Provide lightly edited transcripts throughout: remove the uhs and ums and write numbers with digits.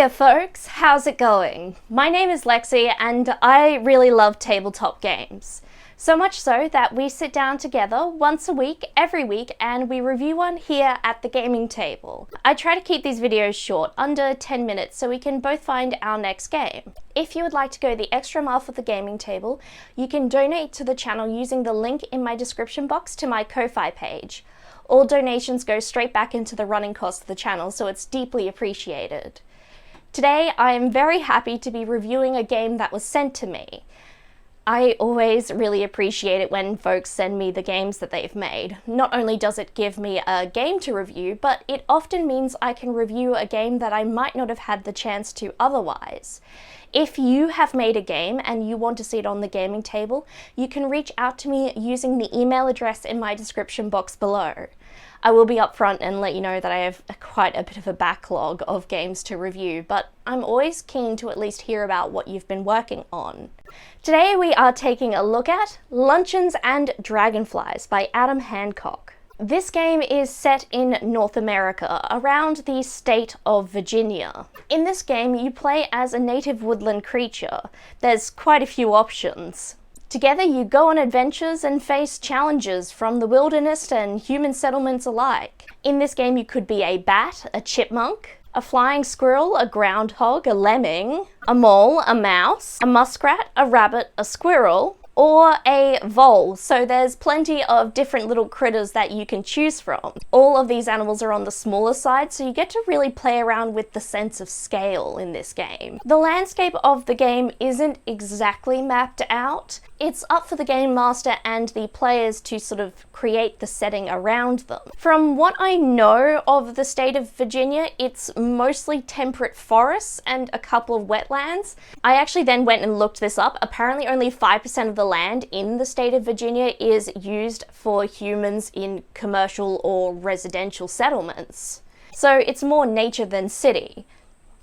Hiya folks, how's it going? My name is Lexi and I really love tabletop games. So much so that we sit down together once a week, every week, and we review one here at the gaming table. I try to keep these videos short, under 10 minutes, so we can both find our next game. If you would like to go the extra mile for the gaming table, you can donate to the channel using the link in my description box to my Ko-Fi page. All donations go straight back into the running costs of the channel, so it's deeply appreciated. Today, I am very happy to be reviewing a game that was sent to me. I always really appreciate it when folks send me the games that they've made. Not only does it give me a game to review, but it often means I can review a game that I might not have had the chance to otherwise. If you have made a game and you want to see it on the gaming table, you can reach out to me using the email address in my description box below. I will be upfront and let you know that I have quite a bit of a backlog of games to review, but I'm always keen to at least hear about what you've been working on. Today we are taking a look at Luncheons and Dragonflies by Adam Hancock. This game is set in North America, around the state of Virginia. In this game, you play as a native woodland creature. There's quite a few options. Together you go on adventures and face challenges from the wilderness and human settlements alike. In this game you could be a bat, a chipmunk, a flying squirrel, a groundhog, a lemming, a mole, a mouse, a muskrat, a rabbit, a squirrel, or a vole, so there's plenty of different little critters that you can choose from. All of these animals are on the smaller side, so you get to really play around with the sense of scale in this game. The landscape of the game isn't exactly mapped out. It's up for the game master and the players to sort of create the setting around them. From what I know of the state of Virginia, it's mostly temperate forests and a couple of wetlands. I actually then went and looked this up. Apparently only 5% of the land in the state of Virginia is used for humans in commercial or residential settlements. So it's more nature than city.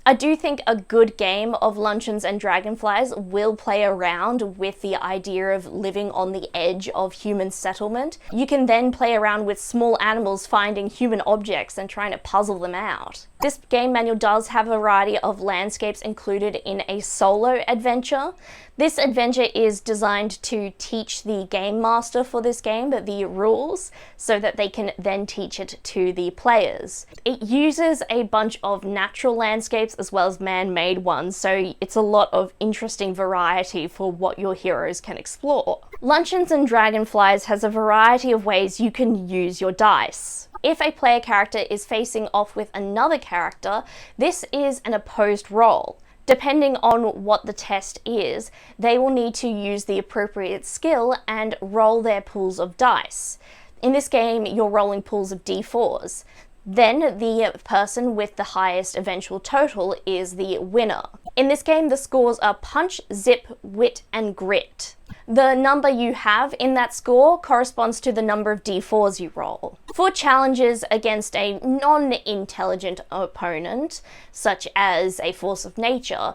I do think a good game of Luncheons and Dragonflies will play around with the idea of living on the edge of human settlement. You can then play around with small animals finding human objects and trying to puzzle them out. This game manual does have a variety of landscapes included in a solo adventure. This adventure is designed to teach the game master for this game the rules so that they can then teach it to the players. It uses a bunch of natural landscapes as well as man-made ones, so it's a lot of interesting variety for what your heroes can explore. Luncheons and Dragonflies has a variety of ways you can use your dice. If a player character is facing off with another character, this is an opposed roll. Depending on what the test is, they will need to use the appropriate skill and roll their pools of dice. In this game, you're rolling pools of d4s. Then the person with the highest eventual total is the winner. In this game, the scores are punch, zip, wit, and grit. The number you have in that score corresponds to the number of d4s you roll. For challenges against a non-intelligent opponent, such as a force of nature,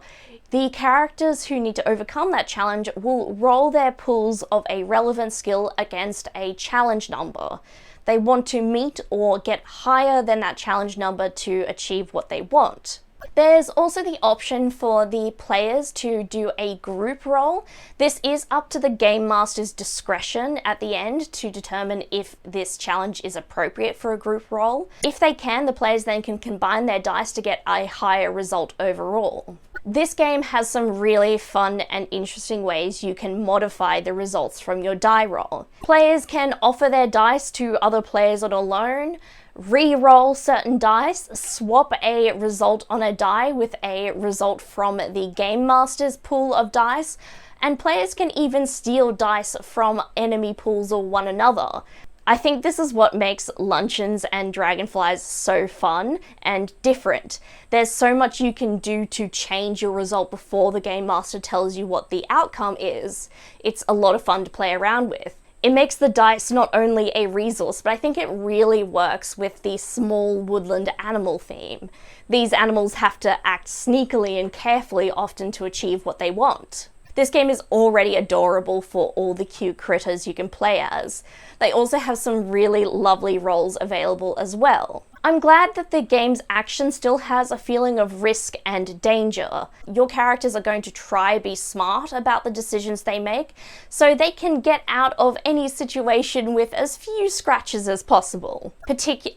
the characters who need to overcome that challenge will roll their pools of a relevant skill against a challenge number. They want to meet or get higher than that challenge number to achieve what they want. There's also the option for the players to do a group roll. This is up to the game master's discretion at the end to determine if this challenge is appropriate for a group roll. If they can, the players then can combine their dice to get a higher result overall. This game has some really fun and interesting ways you can modify the results from your die roll. Players can offer their dice to other players on a loan, re-roll certain dice, swap a result on a die with a result from the game master's pool of dice, and players can even steal dice from enemy pools or one another. I think this is what makes Luncheons and Dragonflies so fun and different. There's so much you can do to change your result before the game master tells you what the outcome is. It's a lot of fun to play around with. It makes the dice not only a resource, but I think it really works with the small woodland animal theme. These animals have to act sneakily and carefully often to achieve what they want. This game is already adorable for all the cute critters you can play as. They also have some really lovely roles available as well. I'm glad that the game's action still has a feeling of risk and danger. Your characters are going to try be smart about the decisions they make, so they can get out of any situation with as few scratches as possible.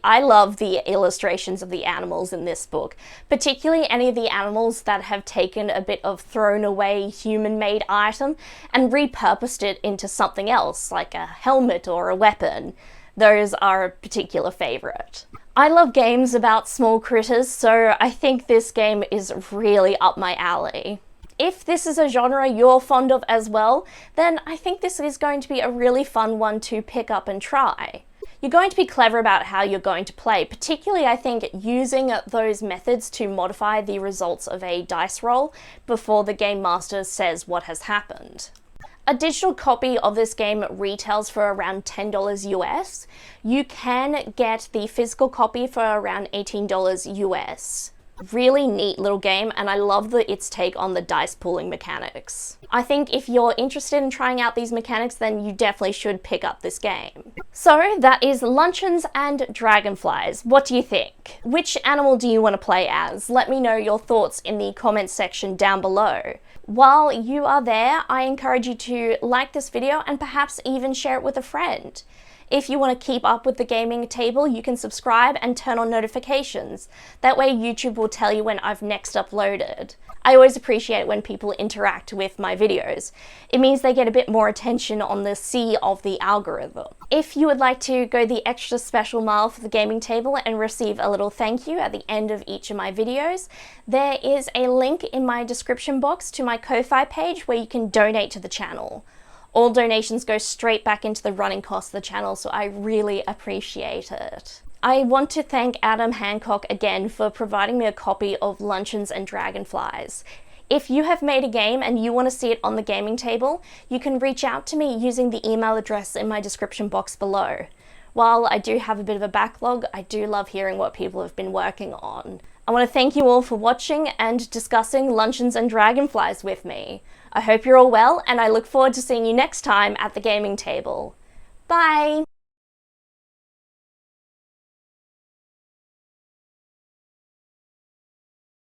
I love the illustrations of the animals in this book, particularly any of the animals that have taken a bit of thrown away human-made item and repurposed it into something else, like a helmet or a weapon. Those are a particular favourite. I love games about small critters, so I think this game is really up my alley. If this is a genre you're fond of as well, then I think this is going to be a really fun one to pick up and try. You're going to be clever about how you're going to play, particularly I think using those methods to modify the results of a dice roll before the game master says what has happened. A digital copy of this game retails for around $10 US. You can get the physical copy for around $18 US. Really neat little game, and I love its take on the dice pooling mechanics. I think if you're interested in trying out these mechanics, then you definitely should pick up this game. So that is Luncheons and Dragonflies. What do you think? Which animal do you want to play as? Let me know your thoughts in the comments section down below. While you are there, I encourage you to like this video and perhaps even share it with a friend. If you want to keep up with the gaming table, you can subscribe and turn on notifications. That way YouTube will tell you when I've next uploaded. I always appreciate when people interact with my videos. It means they get a bit more attention on the sea of the algorithm. If you would like to go the extra special mile for the gaming table and receive a little thank you at the end of each of my videos, there is a link in my description box to my Ko-Fi page where you can donate to the channel. All donations go straight back into the running costs of the channel, so I really appreciate it. I want to thank Adam Hancock again for providing me a copy of Luncheons and Dragonflies. If you have made a game and you want to see it on the gaming table, you can reach out to me using the email address in my description box below. While I do have a bit of a backlog, I do love hearing what people have been working on. I want to thank you all for watching and discussing Luncheons and Dragonflies with me. I hope you're all well, and I look forward to seeing you next time at the gaming table. Bye!